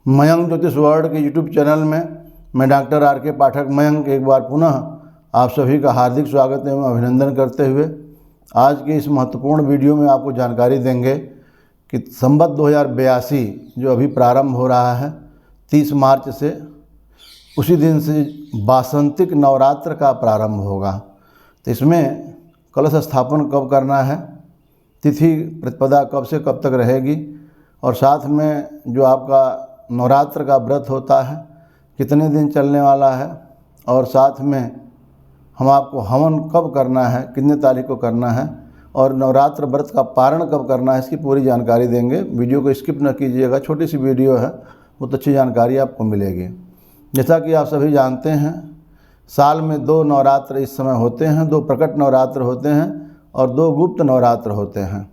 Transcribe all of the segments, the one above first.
मयंक ज्योतिष वर्ल्ड के YouTube channel में मैं डॉक्टर आर के पाठक मयंक एक बार पुनः आप सभी का हार्दिक स्वागत एवं अभिनंदन करते हुए आज के इस महत्वपूर्ण वीडियो में आपको जानकारी देंगे कि संवत 2082 जो अभी प्रारंभ हो रहा है 30 मार्च से, उसी दिन से वासंतिक नवरात्र का प्रारंभ होगा। तो इसमें कलश स्थापन कब करना है, तिथि प्रतिपदा कब से कब तक रहेगी और साथ में जो आपका नवरात्र का व्रत होता है कितने दिन चलने वाला है और साथ में हम आपको हवन कब करना है, कितने तारीख को करना है और नवरात्र व्रत का पारण कब करना है, इसकी पूरी जानकारी देंगे। वीडियो को स्किप न कीजिएगा, छोटी सी वीडियो है, बहुत अच्छी जानकारी आपको मिलेगी। जैसा कि आप सभी जानते हैं साल में 2 नवरात्र इस समय होते हैं, 2 प्रकट नवरात्र होते हैं और 2 गुप्त नवरात्र होते हैं।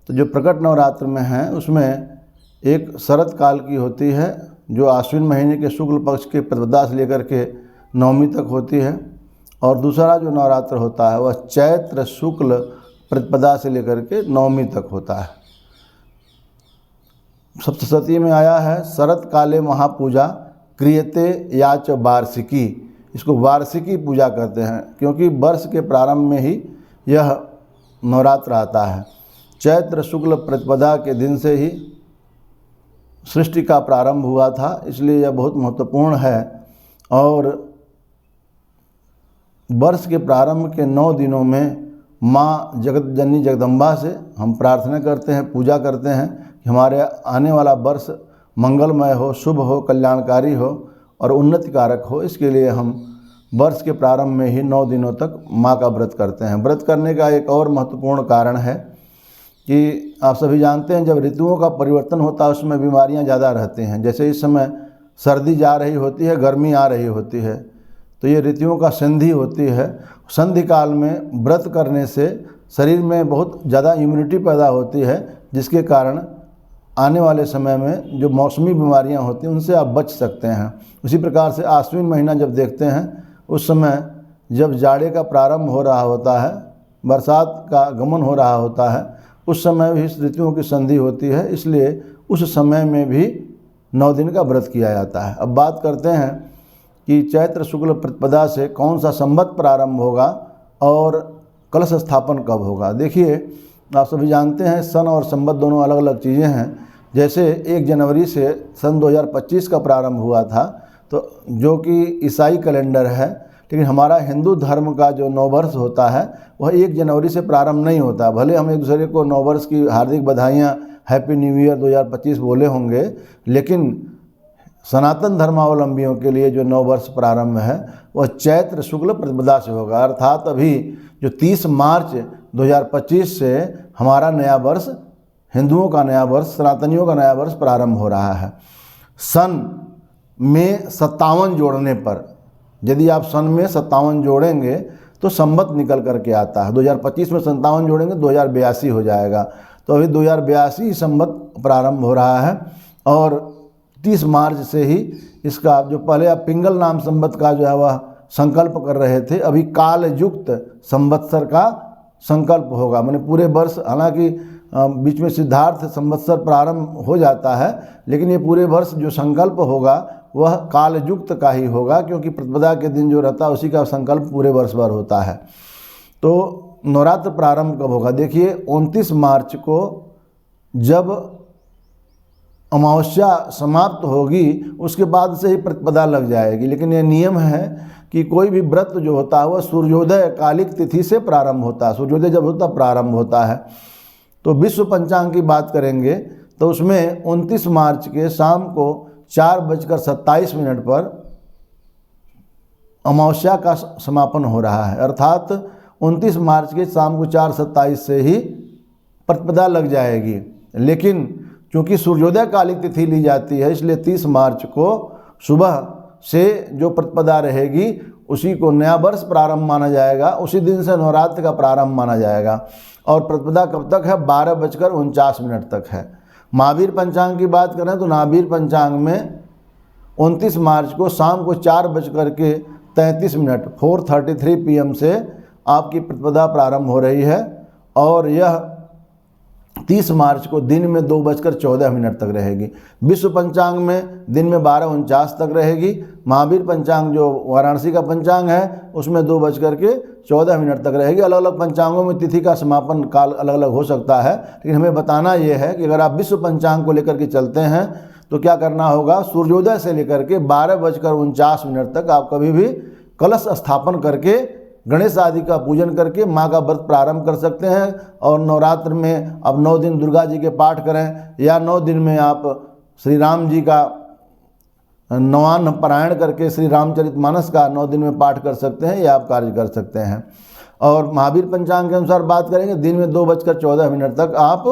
तो जो प्रकट नवरात्र में है उसमें एक शरद काल की होती है जो आश्विन महीने के शुक्ल पक्ष के प्रतिपदा से लेकर के नवमी तक होती है, और दूसरा जो नवरात्र होता है वह चैत्र शुक्ल प्रतिपदा से लेकर के नवमी तक होता है। सप्तशती में आया है शरद काले महापूजा क्रियते याच वार्षिकी, इसको वार्षिकी पूजा करते हैं क्योंकि वर्ष के प्रारंभ में ही यह नवरात्र आता है। चैत्र शुक्ल प्रतिपदा के दिन से ही सृष्टि का प्रारंभ हुआ था, इसलिए यह बहुत महत्वपूर्ण है। और वर्ष के प्रारंभ के 9 दिनों में माँ जगत जननी जगदम्बा से हम प्रार्थना करते हैं, पूजा करते हैं कि हमारे आने वाला वर्ष मंगलमय हो, शुभ हो, कल्याणकारी हो और उन्नति कारक हो। इसके लिए हम वर्ष के प्रारंभ में ही 9 दिनों तक माँ का व्रत करते हैं। व्रत करने का एक और महत्वपूर्ण कारण है कि आप सभी जानते हैं जब ऋतुओं का परिवर्तन होता है उसमें बीमारियां ज़्यादा रहती हैं। जैसे इस समय सर्दी जा रही होती है, गर्मी आ रही होती है, तो ये ऋतुओं का संधि होती है। संधि काल में व्रत करने से शरीर में बहुत ज़्यादा इम्यूनिटी पैदा होती है, जिसके कारण आने वाले समय में जो मौसमी बीमारियां होती हैं उनसे आप बच सकते हैं। उसी प्रकार से आश्विन महीना जब देखते हैं उस समय जब जाड़े का प्रारंभ हो रहा होता है, बरसात का गमन हो रहा होता है, उस समय भी इस ऋतुओं की संधि होती है, इसलिए उस समय में भी 9 दिन का व्रत किया जाता है। अब बात करते हैं कि चैत्र शुक्ल प्रतिपदा से कौन सा संवत प्रारंभ होगा और कलश स्थापन कब होगा। देखिए आप सभी जानते हैं सन और संवत दोनों अलग अलग चीज़ें हैं। जैसे 1 जनवरी से सन 2025 का प्रारंभ हुआ था, तो जो कि ईसाई कैलेंडर है, लेकिन हमारा हिंदू धर्म का जो नववर्ष होता है वह 1 जनवरी से प्रारंभ नहीं होता। भले हम एक दूसरे को नववर्ष की हार्दिक बधाइयाँ, हैप्पी न्यू ईयर 2025 बोले होंगे, लेकिन सनातन धर्मावलंबियों के लिए जो नववर्ष प्रारंभ है वह चैत्र शुक्ल प्रतिपदा से होगा। अर्थात अभी जो 30 मार्च 2025 से हमारा नया वर्ष, हिंदुओं का नया वर्ष, सनातनियों का नया वर्ष प्रारंभ हो रहा है। सन में 57 जोड़ने पर, यदि आप सन में 57 जोड़ेंगे तो संवत निकल करके आता है। 2025 में 57 जोड़ेंगे 2082 हो जाएगा। तो अभी 2082 संवत प्रारंभ हो रहा है और 30 मार्च से ही इसका जो पहले आप पिंगल नाम संवत का जो है वह संकल्प कर रहे थे, अभी काल युक्त संवत्सर का संकल्प होगा। मैंने पूरे वर्ष, हालांकि बीच में सिद्धार्थ संवत्सर प्रारंभ हो जाता है, लेकिन ये पूरे वर्ष जो संकल्प होगा वह काल युक्त का ही होगा, क्योंकि प्रतिपदा के दिन जो रहता है उसी का संकल्प पूरे वर्ष भर होता है। तो नवरात्र प्रारंभ कब होगा? देखिए 29 मार्च को जब अमावस्या समाप्त होगी उसके बाद से ही प्रतिपदा लग जाएगी। लेकिन यह नियम है कि कोई भी व्रत जो होता है वह सूर्योदय कालिक तिथि से प्रारंभ होता है। सूर्योदय जब होता प्रारंभ होता है। तो विश्व पंचांग की बात करेंगे तो उसमें 29 मार्च के शाम को 4:27 पर अमावस्या का समापन हो रहा है। अर्थात 29 मार्च के शाम को 4:27 से ही प्रतिपदा लग जाएगी। लेकिन क्योंकि सूर्योदय कालिक तिथि ली जाती है, इसलिए 30 मार्च को सुबह से जो प्रतिपदा रहेगी उसी को नया वर्ष प्रारंभ माना जाएगा। उसी दिन से नवरात्र का प्रारंभ माना जाएगा। और प्रतिपदा कब तक है? 12:49 तक है। महावीर पंचांग की बात करें तो महावीर पंचांग में 29 मार्च को शाम को 4:33 4:33 PM से आपकी प्रतिपदा प्रारंभ हो रही है और यह 30 मार्च को दिन में 2:14 तक रहेगी। विश्व पंचांग में दिन में 12:49 तक रहेगी। महावीर पंचांग जो वाराणसी का पंचांग है उसमें 2:14 तक रहेगी। अलग अलग पंचांगों में तिथि का समापन काल अलग अलग हो सकता है, लेकिन हमें बताना ये है कि अगर आप विश्व पंचांग को लेकर के चलते हैं तो क्या करना होगा, सूर्योदय से लेकर के 12:49 तक आप कभी भी कलश स्थापन करके गणेश आदि का पूजन करके माँ का व्रत प्रारंभ कर सकते हैं। और नवरात्र में अब 9 दिन दुर्गा जी के पाठ करें, या 9 दिन में आप श्री राम जी का नवान्न पारायण करके श्री रामचरितमानस का 9 दिन में पाठ कर सकते हैं, या आप कार्य कर सकते हैं। और महावीर पंचांग के अनुसार बात करेंगे, दिन में 2:14 तक आप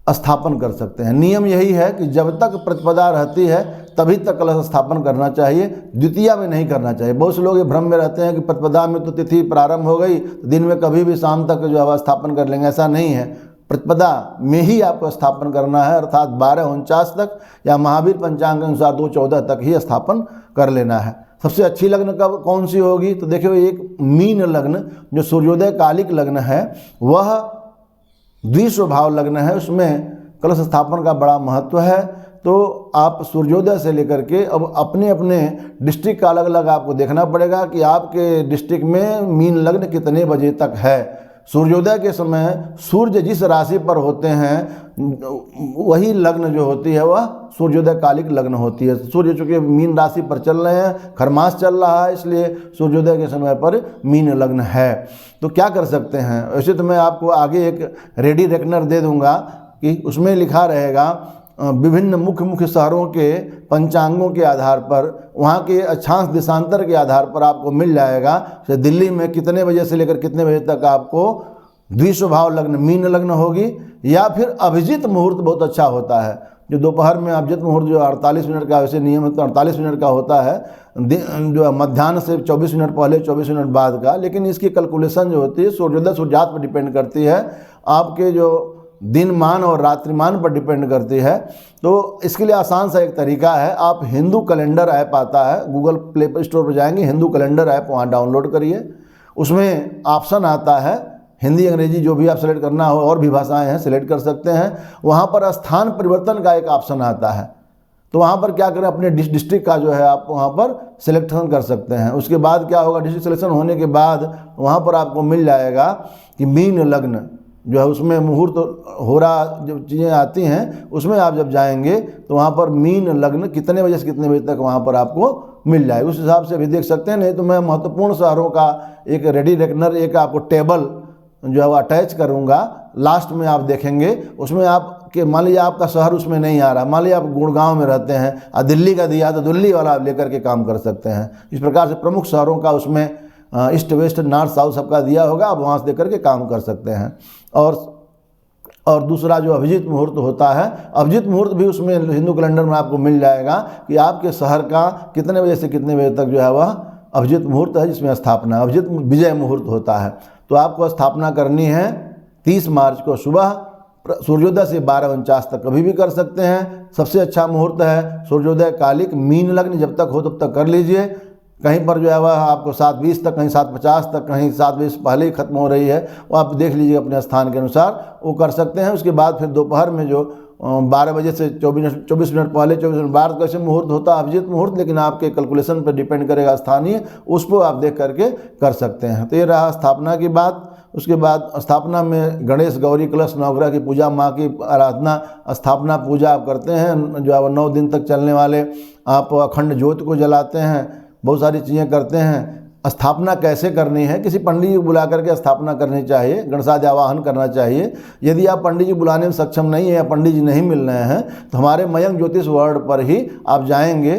स्थापन कर सकते हैं। नियम यही है कि जब तक प्रतिपदा रहती है तभी तक कलश स्थापन करना चाहिए, द्वितीया में नहीं करना चाहिए। बहुत से लोग ये भ्रम में रहते हैं कि प्रतिपदा में तो तिथि प्रारंभ हो गई तो दिन में कभी भी शाम तक जो है स्थापन कर लेंगे, ऐसा नहीं है। प्रतिपदा में ही आपको स्थापन करना है, अर्थात 12:49 तक या महावीर पंचांग के अनुसार 2:14 तक ही स्थापन कर लेना है। सबसे अच्छी लग्न कब कौन सी होगी, तो देखिए एक मीन लग्न जो सूर्योदय कालिक लग्न है वह द्विस्वभाव लग्न है, उसमें कलश स्थापन का बड़ा महत्व है। तो आप सूर्योदय से लेकर के अब अपने अपने डिस्ट्रिक्ट का अलग अलग आपको देखना पड़ेगा कि आपके डिस्ट्रिक्ट में मीन लग्न कितने बजे तक है। सूर्योदय के समय सूर्य जिस राशि पर होते हैं वही लग्न जो होती है वह सूर्योदय कालिक लग्न होती है। सूर्य चूँकि मीन राशि पर चल रहे हैं, खरमास चल रहा है, इसलिए सूर्योदय के समय पर मीन लग्न है। तो क्या कर सकते हैं, वैसे तो मैं आपको आगे एक रेडी रेकनर दे दूंगा कि उसमें लिखा रहेगा विभिन्न मुख्य शहरों के पंचांगों के आधार पर, वहाँ के अक्षांश देशांतर के आधार पर आपको मिल जाएगा कि दिल्ली में कितने बजे से लेकर कितने बजे तक आपको द्विस्वभाव लग्न मीन लग्न होगी। या फिर अभिजित मुहूर्त बहुत अच्छा होता है, जो दोपहर में अभिजित मुहूर्त जो 48 मिनट का, वैसे नियम है तो 48 मिनट का होता है, जो मध्याह्न से 24 मिनट पहले 24 मिनट बाद का। लेकिन इसकी कैलकुलेशन जो होती है सूर्योदय सूर्यास्त पर डिपेंड करती है, आपके जो दिनमान और रात्रिमान पर डिपेंड करती है। तो इसके लिए आसान सा एक तरीका है, आप हिंदू कैलेंडर ऐप आता है, गूगल प्ले स्टोर पर जाएंगे, हिंदू कैलेंडर ऐप वहाँ डाउनलोड करिए। उसमें ऑप्शन आता है हिंदी अंग्रेजी जो भी आप सेलेक्ट करना हो, और भी भाषाएं हैं सेलेक्ट कर सकते हैं। वहाँ पर स्थान परिवर्तन का एक ऑप्शन आता है, तो वहाँ पर क्या करें, अपने डिस्ट्रिक्ट का जो है आप वहाँ पर सिलेक्शन कर सकते हैं। उसके बाद क्या होगा, डिस्ट्रिक्ट सिलेक्शन होने के बाद वहाँ पर आपको मिल जाएगा कि मीन लग्न जो है उसमें मुहूर्त हो रहा, जो चीज़ें आती हैं उसमें आप जब जाएंगे तो वहाँ पर मीन लग्न कितने बजे से कितने बजे तक वहाँ पर आपको मिल जाए, उस हिसाब से भी देख सकते हैं। नहीं तो मैं महत्वपूर्ण शहरों का एक रेडी रेकनर, एक आपको टेबल जो है वो अटैच करूँगा, लास्ट में आप देखेंगे। उसमें आप कि मान लीजिए आपका शहर उसमें नहीं आ रहा, मान लीजिए आप गुड़गांव में रहते हैं और दिल्ली का दिया तो दिल्ली वाला आप लेकर के काम कर सकते हैं। इस प्रकार से प्रमुख शहरों का उसमें ईस्ट वेस्ट नॉर्थ साउथ सबका दिया होगा, आप वहाँ से देकर के काम कर सकते हैं। और दूसरा जो अभिजीत मुहूर्त होता है, अभिजीत मुहूर्त भी उसमें हिंदू कैलेंडर में आपको मिल जाएगा कि आपके शहर का कितने बजे से कितने बजे तक जो है वह अभिजीत मुहूर्त है, जिसमें स्थापना अभिजीत विजय मुहूर्त होता है। तो आपको स्थापना करनी है 30 मार्च को सुबह सूर्योदय से 12:49 तक कभी भी कर सकते हैं। सबसे अच्छा मुहूर्त है सूर्योदय कालिक मीन लग्न, जब तक हो तब तक कर लीजिए। कहीं पर जो है वह आपको 7:20 तक, कहीं 7:50 तक, कहीं 7:20 पहले ही खत्म हो रही है, वो आप देख लीजिए अपने स्थान के अनुसार, वो कर सकते हैं। उसके बाद फिर दोपहर में जो 12 बजे से 24 मिनट पहले 24 मिनट बाद कैसे मुहूर्त होता है अभिजीत मुहूर्त, लेकिन आपके कैलकुलेशन पर डिपेंड करेगा स्थानीय, उसको आप देख करके कर सकते हैं। तो ये रहा स्थापना की बात। उसके बाद स्थापना में गणेश गौरी कलश नवग्रह की पूजा, माँ की आराधना, स्थापना पूजा आप करते हैं, जो है 9 दिन तक चलने वाले, आप अखंड ज्योत को जलाते हैं, बहुत सारी चीज़ें करते हैं। स्थापना कैसे करनी है, किसी पंडित जी को बुला करके स्थापना करनी चाहिए, गणसादि आवाहन करना चाहिए। यदि आप पंडित जी बुलाने में सक्षम नहीं है या पंडित जी नहीं मिल रहे हैं तो हमारे मयंक ज्योतिष वर्ल्ड पर ही आप जाएंगे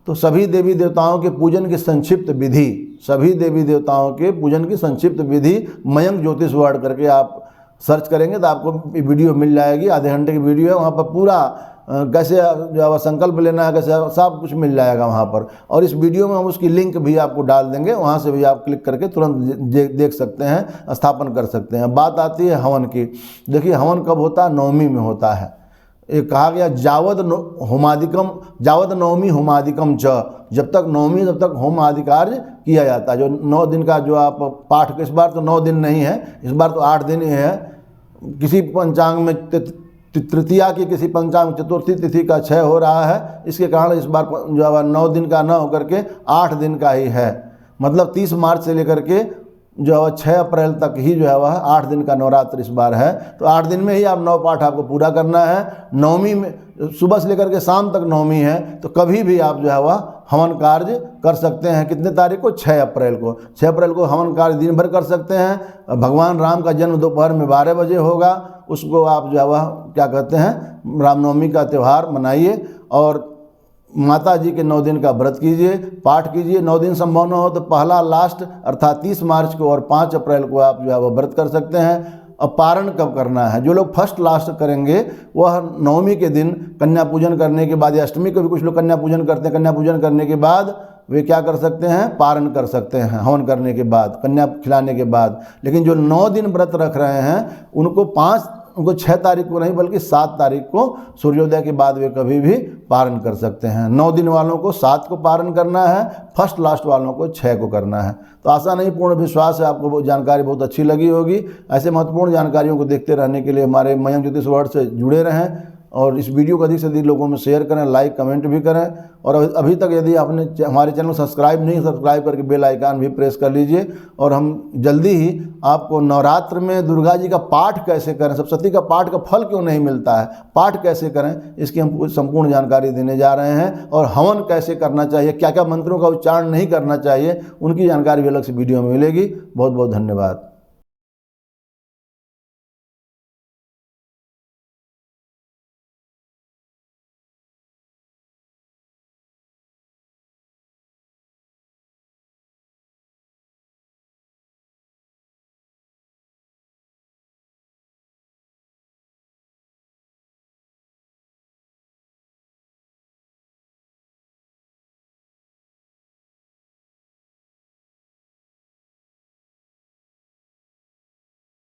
तो सभी देवी देवताओं के पूजन की संक्षिप्त विधि, सभी देवी देवताओं के पूजन की संक्षिप्त विधि मयंक ज्योतिष वर्ल्ड करके आप सर्च करेंगे तो आपको वीडियो मिल जाएगी, आधे घंटे की वीडियो है। वहाँ पर पूरा कैसे जो है संकल्प लेना है, कैसे सब कुछ मिल जाएगा वहाँ पर। और इस वीडियो में हम उसकी लिंक भी आपको डाल देंगे, वहाँ से भी आप क्लिक करके तुरंत देख सकते हैं, स्थापन कर सकते हैं। बात आती है हवन की। देखिए हवन कब होता है, नवमी में होता है। ये कहा गया जावद नवमी होमादिकम च, जब तक नवमी तब तक होम आदि कार्य किया जाता है। जो 9 दिन का जो आप पाठ, इस बार तो 9 दिन नहीं है, इस बार तो 8 दिन ही है। किसी पंचांग में तृतीया की, किसी पंचांग चतुर्थी तिथि का क्षय हो रहा है। इसके कारण इस बार जो है 9 दिन का न होकर के 8 दिन का ही है। मतलब 30 मार्च से लेकर के जो है 6 अप्रैल तक ही जो है वह 8 दिन का नवरात्र इस बार है। तो 8 दिन में ही आप 9 पाठ आपको पूरा करना है। नवमी में सुबह से लेकर के शाम तक नवमी है, तो कभी भी आप जो है वह हवन कार्य कर सकते हैं। कितने तारीख को? 6 अप्रैल को। 6 अप्रैल को हवन कार्य दिन भर कर सकते हैं। भगवान राम का जन्म दोपहर में 12 बजे होगा, उसको आप जो है वह क्या कहते हैं, रामनवमी का त्यौहार मनाइए और माता जी के 9 दिन का व्रत कीजिए, पाठ कीजिए। 9 दिन संभव न हो तो पहला लास्ट अर्थात 30 मार्च को और 5 अप्रैल को आप जो है वह व्रत कर सकते हैं। अब पारण कब करना है? जो लोग फर्स्ट लास्ट करेंगे वह नवमी के दिन कन्या पूजन करने के बाद, या अष्टमी को भी कुछ लोग कन्या पूजन करते हैं, कन्या पूजन करने के बाद वे क्या कर सकते हैं? पारण कर सकते हैं हवन करने के बाद, कन्या खिलाने के बाद। लेकिन जो 9 दिन व्रत रख रहे हैं उनको 6 तारीख को नहीं बल्कि 7 तारीख को सूर्योदय के बाद वे कभी भी पारण कर सकते हैं। 9 दिन वालों को 7 को पारण करना है, फर्स्ट लास्ट वालों को 6 को करना है। तो आशा नहीं पूर्ण विश्वास है आपको वो जानकारी बहुत अच्छी लगी होगी। ऐसे महत्वपूर्ण जानकारियों को देखते रहने के लिए हमारे मयंक ज्योतिष वर्ल्ड से जुड़े रहें और इस वीडियो को अधिक से अधिक लोगों में शेयर करें, लाइक कमेंट भी करें। और अभी तक यदि आपने हमारे चैनल को सब्सक्राइब करके बेल आइकन भी प्रेस कर लीजिए। और हम जल्दी ही आपको नवरात्र में दुर्गा जी का पाठ कैसे करें, सप्तशती का पाठ का फल क्यों नहीं मिलता है, पाठ कैसे करें, इसकी हम संपूर्ण जानकारी देने जा रहे हैं। और हवन कैसे करना चाहिए, क्या क्या मंत्रों का उच्चारण नहीं करना चाहिए, उनकी जानकारी भी अलग से वीडियो में मिलेगी। बहुत बहुत धन्यवाद।